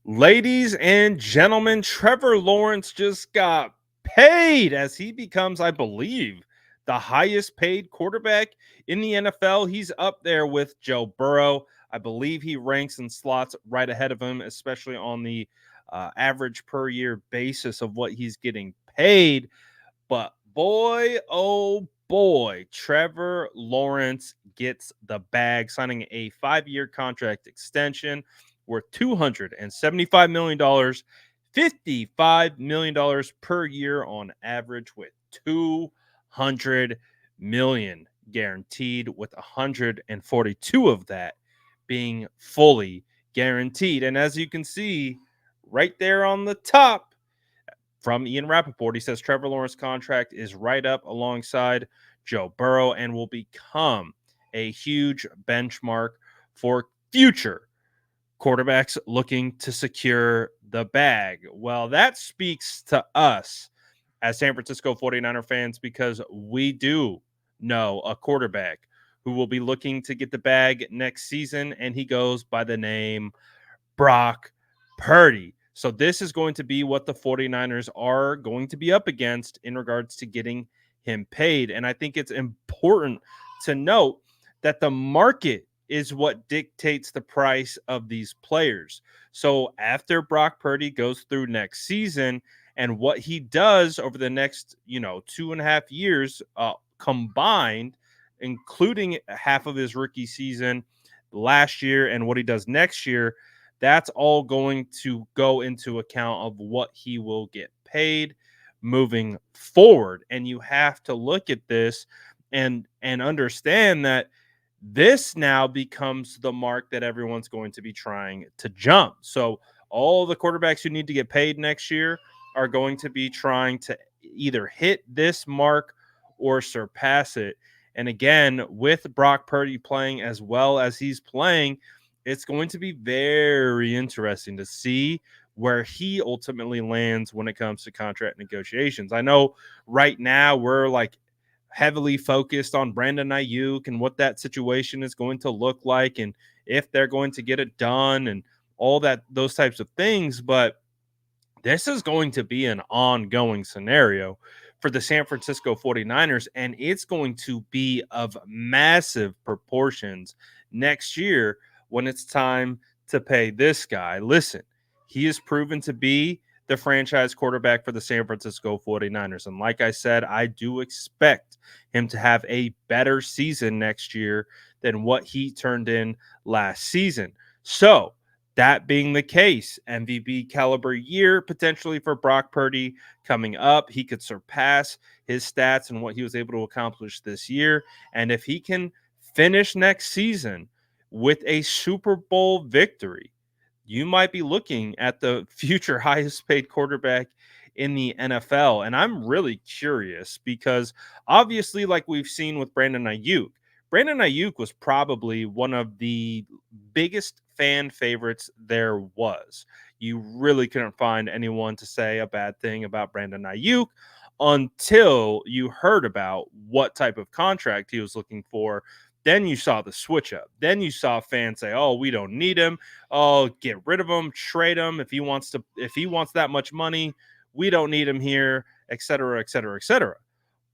Ladies and gentlemen, Trevor Lawrence just got paid as he becomes, I believe, the highest paid quarterback in the NFL. He's up there with Joe Burrow. I believe he ranks and slots right ahead of him, especially on the average per year basis of what he's getting paid. But boy, oh boy, Trevor Lawrence gets the bag, signing a 5-year contract extension worth $275 million, $55 million per year on average, with 200 million guaranteed, with 142 of that being fully guaranteed. And as you can see right there on the top, from Ian Rappaport, he says Trevor Lawrence's contract is right up alongside Joe Burrow and will become a huge benchmark for future quarterbacks looking to secure the bag. Well, that speaks to us as San Francisco 49er fans because we do know a quarterback who will be looking to get the bag next season, and he goes by the name Brock Purdy. So this is going to be what the 49ers are going to be up against in regards to getting him paid. And I think it's important to note that the market is what dictates the price of these players. So after Brock Purdy goes through next season and what he does over the next, 2.5 years combined, including half of his rookie season last year and what he does next year, that's all going to go into account of what he will get paid moving forward. And you have to look at this and understand that this now becomes the mark that everyone's going to be trying to jump. So all the quarterbacks who need to get paid next year are going to be trying to either hit this mark or surpass it. And again, with Brock Purdy playing as well as he's playing, it's going to be very interesting to see where he ultimately lands when it comes to contract negotiations. I know right now we're like heavily focused on Brandon Ayuk and what that situation is going to look like and if they're going to get it done and all that, those types of things. But this is going to be an ongoing scenario for the San Francisco 49ers, and it's going to be of massive proportions next year when it's time to pay this guy. Listen, he is proven to be the franchise quarterback for the San Francisco 49ers. And like I said, I do expect him to have a better season next year than what he turned in last season. So, that being the case, MVP caliber year potentially for Brock Purdy coming up. He could surpass his stats and what he was able to accomplish this year. And if he can finish next season with a Super Bowl victory, you might be looking at the future highest paid quarterback in the NFL. And I'm really curious because obviously, like we've seen with Brandon Ayuk was probably one of the biggest fan favorites there was. You really couldn't find anyone to say a bad thing about Brandon Ayuk until you heard about what type of contract he was looking for. Then you saw the switch up. Then you saw fans say, "Oh, we don't need him. Oh, get rid of him, trade him if he wants that much money, we don't need him here, etc., etc., etc."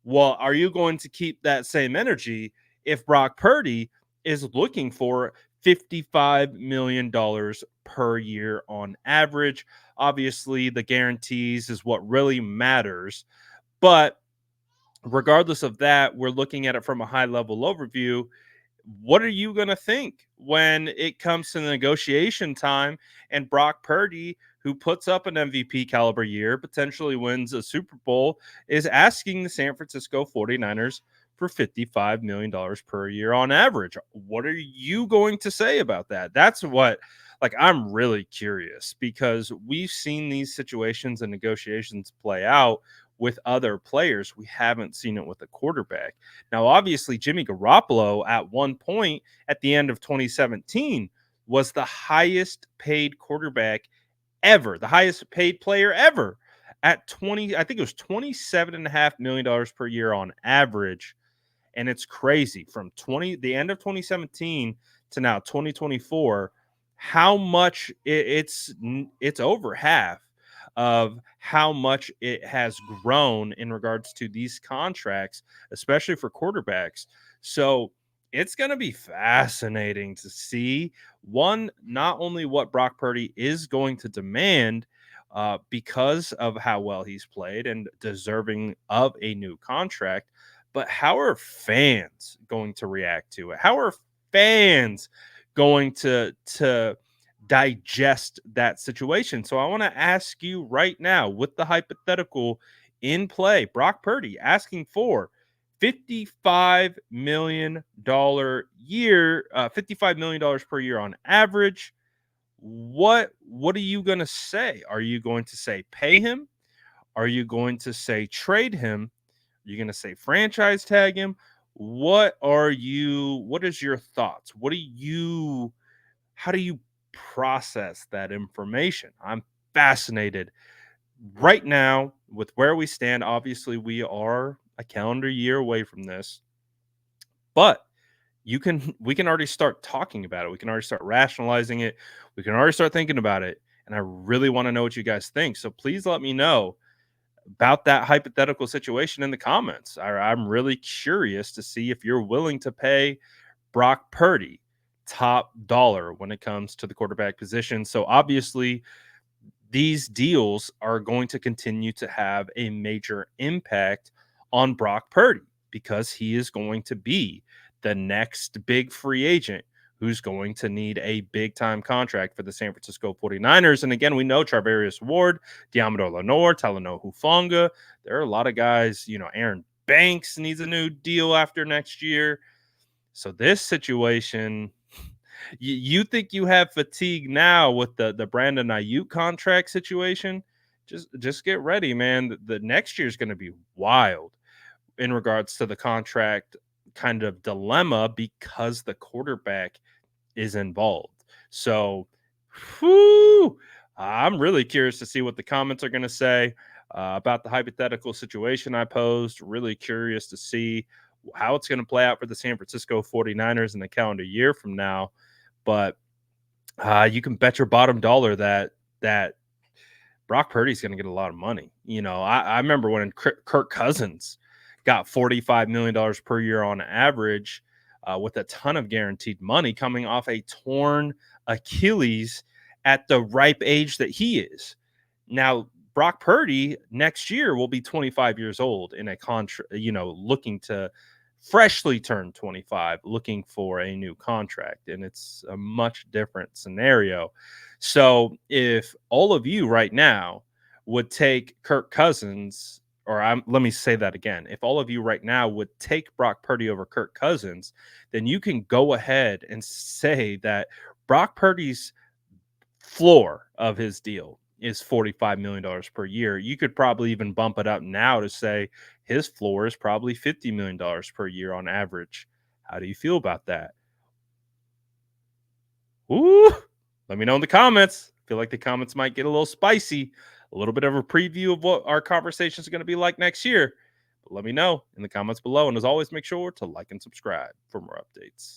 Well, are you going to keep that same energy if Brock Purdy is looking for $55 million per year on average? Obviously, the guarantees is what really matters. But regardless of that, we're looking at it from a high level overview. What are you going to think when it comes to the negotiation time and Brock Purdy, who puts up an MVP caliber year, potentially wins a Super Bowl, is asking the San Francisco 49ers for $55 million per year on average? What are you going to say about that? That's what, like, I'm really curious because we've seen these situations and negotiations play out with other players. We haven't seen it with a quarterback. Now, obviously, Jimmy Garoppolo at one point at the end of 2017 was the highest paid quarterback ever, the highest paid player ever at 20, I think it was $27.5 million per year on average. And it's crazy from the end of 2017 to now 2024. how much it's over half of how much it has grown in regards to these contracts, especially for quarterbacks. So it's going to be fascinating to see one, not only what Brock Purdy is going to demand because of how well he's played and deserving of a new contract, but how are fans going to react to it? How are fans going to digest that situation? So I want to ask you right now, with the hypothetical in play, Brock Purdy asking for $55 million per year on average. What are you going to say? Are you going to say pay him? Are you going to say trade him? Are you going to say franchise tag him? What is your thoughts? How do you process that information? I'm fascinated right now with where we stand. Obviously, we are a calendar year away from this, but we can already start talking about it. We can already start rationalizing it. We can already start thinking about it. And I really want to know what you guys think. So please let me know about that hypothetical situation in the comments. I'm really curious to see if you're willing to pay Brock Purdy top dollar when it comes to the quarterback position. So obviously, these deals are going to continue to have a major impact on Brock Purdy because he is going to be the next big free agent who's going to need a big time contract for the San Francisco 49ers. And again, we know Charvarius Ward, Diamador Lenore, Talanoa Hufanga. There are a lot of guys, Aaron Banks needs a new deal after next year. So this situation, you think you have fatigue now with the Brandon Ayuk contract situation? Just get ready, man. The next year is going to be wild in regards to the contract kind of dilemma because the quarterback is involved. So, whew, I'm really curious to see what the comments are going to say about the hypothetical situation I posed. Really curious to see how it's going to play out for the San Francisco 49ers in the calendar year from now. But you can bet your bottom dollar that Brock Purdy's going to get a lot of money. I remember when Kirk Cousins got $45 million per year on average, with a ton of guaranteed money coming off a torn Achilles at the ripe age that he is. Now, Brock Purdy next year will be 25 years old in a contract, looking to freshly turned 25, looking for a new contract. And it's a much different scenario. So if all of you right now would take Kirk Cousins, let me say that again. If all of you right now would take Brock Purdy over Kirk Cousins, then you can go ahead and say that Brock Purdy's floor of his deal is $45 million per year. You could probably even bump it up now to say his floor is probably $50 million per year on average. How do you feel about that? Ooh, let me know in the comments. I feel like the comments might get a little spicy, a little bit of a preview of what our conversation is going to be like next year. But let me know in the comments below. And as always, make sure to like and subscribe for more updates.